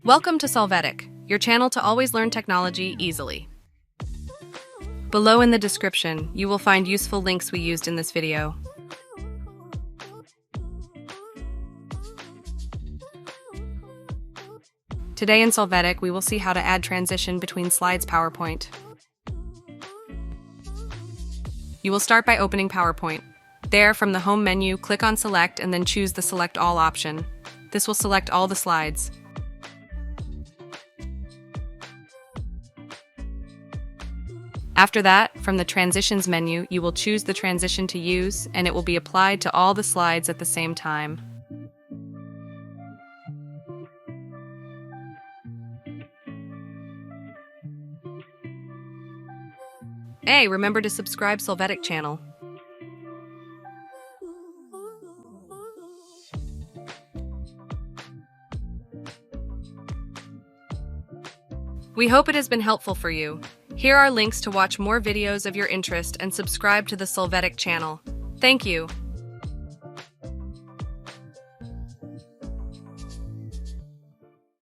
Welcome to Solvetic, your channel to always learn technology easily. Below in the description, you will find useful links we used in this video. Today in Solvetic, we will see how to add transition between slides PowerPoint. You will start by opening PowerPoint. There, from the Home menu, click on Select and then choose the Select All option. This will select all the slides. After that, from the Transitions menu, you will choose the transition to use, and it will be applied to all the slides at the same time. Hey, remember to subscribe Solvetic channel. We hope it has been helpful for you. Here are links to watch more videos of your interest and subscribe to the Solvetic channel. Thank you.